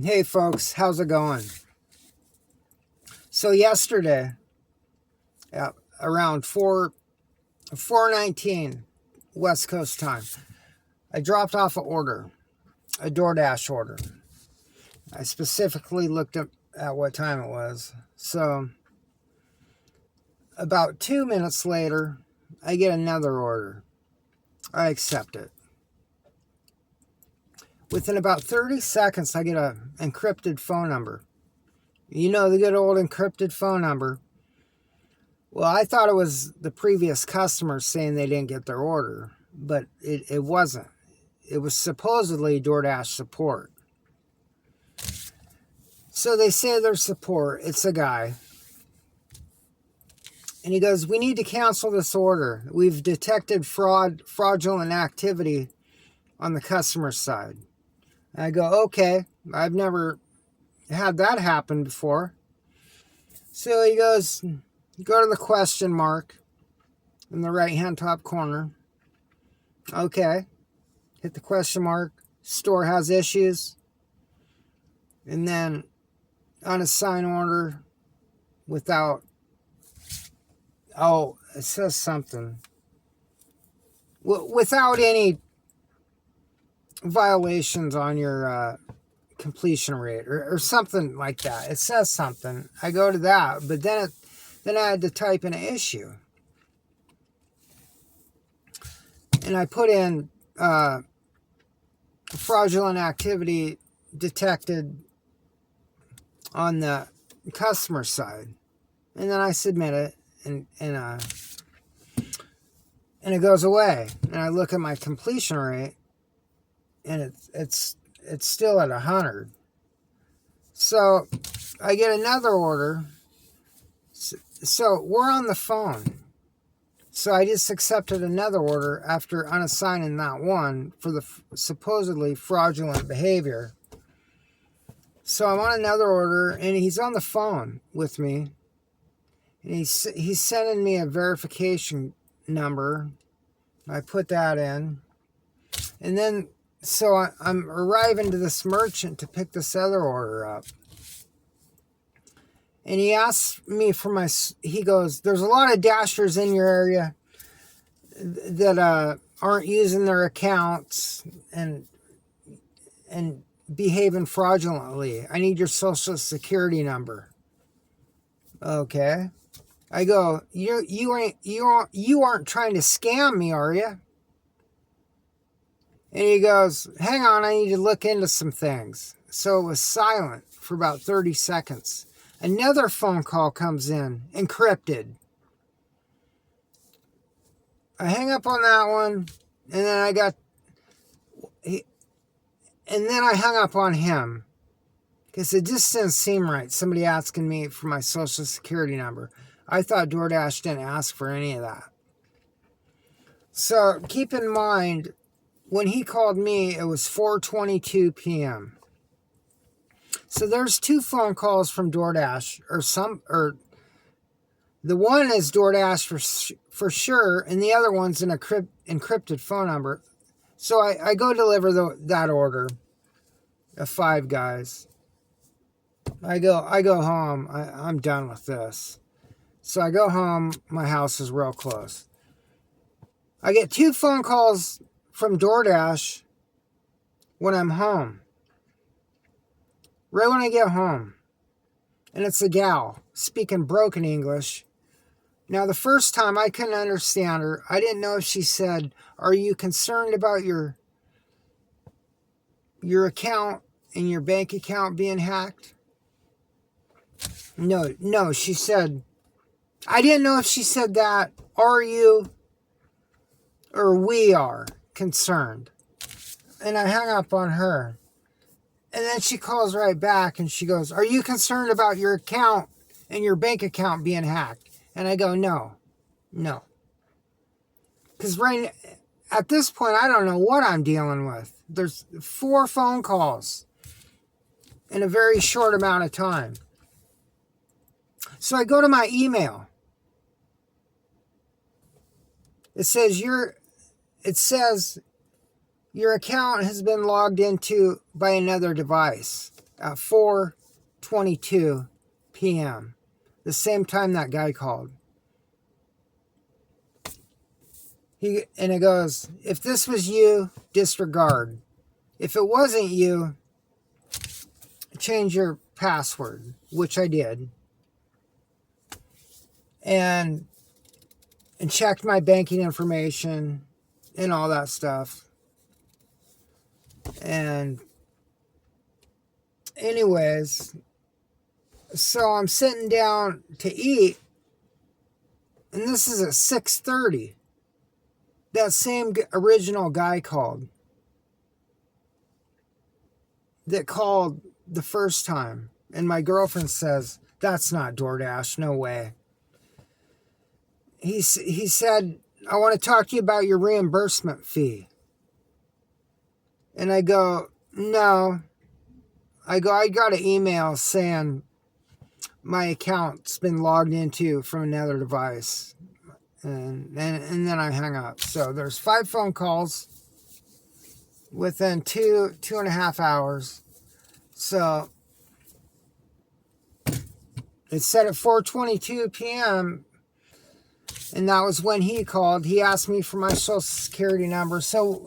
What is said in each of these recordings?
Hey folks, how's it going? So yesterday, around 4:19 West Coast time, I dropped off an order, a DoorDash order. I specifically looked at what time it was. So about 2 minutes later, I get another order. I accept it. Within about 30 seconds, I get an encrypted phone number. You know, the good old encrypted phone number. Well, I thought it was the previous customer saying they didn't get their order, but it wasn't. It was supposedly DoorDash support. So they say their support. It's a guy. And he goes, "We need to cancel this order. We've detected fraudulent activity on the customer side." And I go, "Okay, I've never had that happen before." So he goes, "Go to the question mark in the right-hand top corner." Okay. Hit the question mark. Store has issues. And then unassigned order without, it says something. Without any violations on your completion rate or something like that. It says something. I go to that, but then I had to type in an issue. And I put in fraudulent activity detected on the customer side, and then I submit it, and it goes away. And I look at my completion rate, and it's still at 100. So I get another order. So we're on the phone. So I just accepted another order after unassigning that one for the supposedly fraudulent behavior. So I'm on another order, and he's on the phone with me, and he's sending me a verification number. I put that in, and then so I'm arriving to this merchant to pick this other order up, and he asks me for he goes, "There's a lot of dashers in your area that aren't using their accounts and behaving fraudulently. I need your social security number." Okay. I go, you aren't trying to scam me, are you? And he goes, "Hang on, I need to look into some things." So it was silent for about 30 seconds. Another phone call comes in, encrypted. I hang up on that one, and then I hung up on him because it just didn't seem right. Somebody asking me for my social security number. I thought DoorDash didn't ask for any of that. So keep in mind, when he called me, it was 4:22 p.m. So there's two phone calls from DoorDash, or the one is DoorDash for sure, and the other one's an encrypted phone number. So I go deliver that order of Five Guys. I go home. I'm done with this. So I go home. My house is real close. I get two phone calls from DoorDash when I'm home. Right when I get home. And it's a gal speaking broken English. Now, the first time I couldn't understand her. I didn't know if she said, "Are you concerned about your account and your bank account being hacked?" No, she said, I didn't know if she said that, "Are you or we are concerned?" And I hung up on her. And then she calls right back and she goes, "Are you concerned about your account and your bank account being hacked?" And I go, no. Because right at this point, I don't know what I'm dealing with. There's 4 phone calls in a very short amount of time. So I go to my email. It says your account has been logged into by another device. at 4:22 p.m., the same time that guy called. And it goes, if this was you, disregard. If it wasn't you, change your password, which I did. And checked my banking information and all that stuff. And anyways, so I'm sitting down to eat, and this is at 6:30. That same original guy called. That called the first time. And my girlfriend says, that's not DoorDash, no way. He said, I want to talk to you about your reimbursement fee. And I go, no. I got an email saying my account's been logged into from another device. And then I hung up. So there's 5 phone calls within 2.5 hours. So it said at 4:22 p.m. and that was when he called. He asked me for my social security number. So,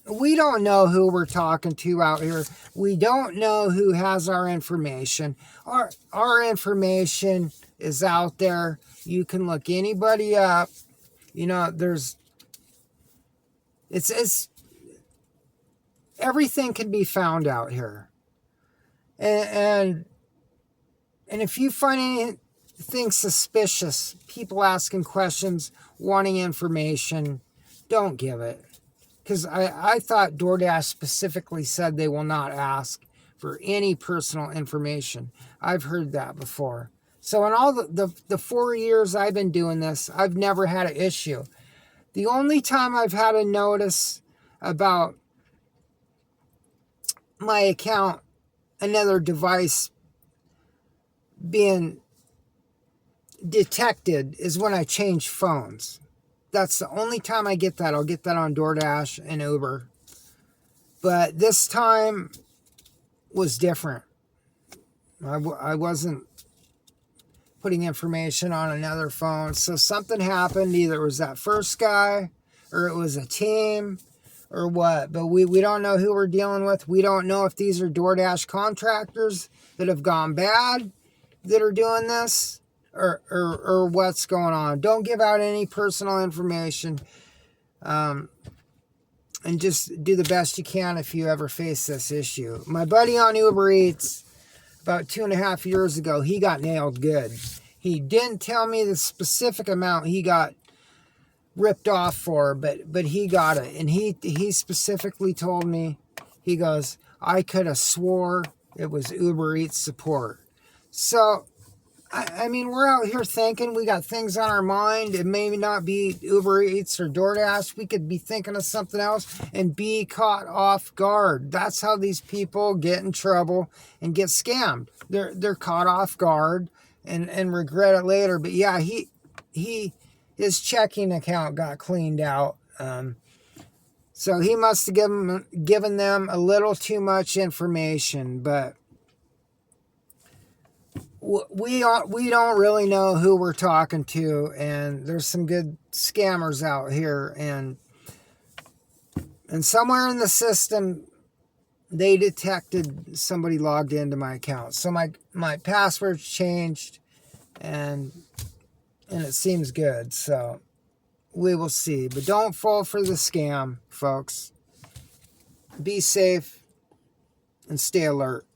we don't know who we're talking to out here. We don't know who has our information. Our information is out there. You can look anybody up. It's everything can be found out here. And if you find anything suspicious, people asking questions, wanting information, don't give it. Because I thought DoorDash specifically said they will not ask for any personal information. I've heard that before. So in all the 4 years I've been doing this, I've never had an issue. The only time I've had a notice about my account, another device being detected, is when I change phones. That's the only time I get that. I'll get that on DoorDash and Uber. But this time was different. I wasn't putting information on another phone. So something happened. Either it was that first guy or it was a team or what. But we don't know who we're dealing with. We don't know if these are DoorDash contractors that have gone bad that are doing this. Or what's going on. Don't give out any personal information. And just do the best you can if you ever face this issue. My buddy on Uber Eats, about 2.5 years ago, he got nailed good. He didn't tell me the specific amount he got ripped off for, but he got it. And he specifically told me, he goes, I could have swore it was Uber Eats support. So, I mean, we're out here thinking we got things on our mind. It may not be Uber Eats or DoorDash. We could be thinking of something else and be caught off guard. That's how these people get in trouble and get scammed. They're caught off guard and regret it later. But yeah, his checking account got cleaned out. So he must have given them a little too much information, but we don't really know who we're talking to, and there's some good scammers out here, and somewhere in the system they detected somebody logged into my account. So my password's changed, and it seems good. So we will see, but don't fall for the scam, folks. Be safe and stay alert.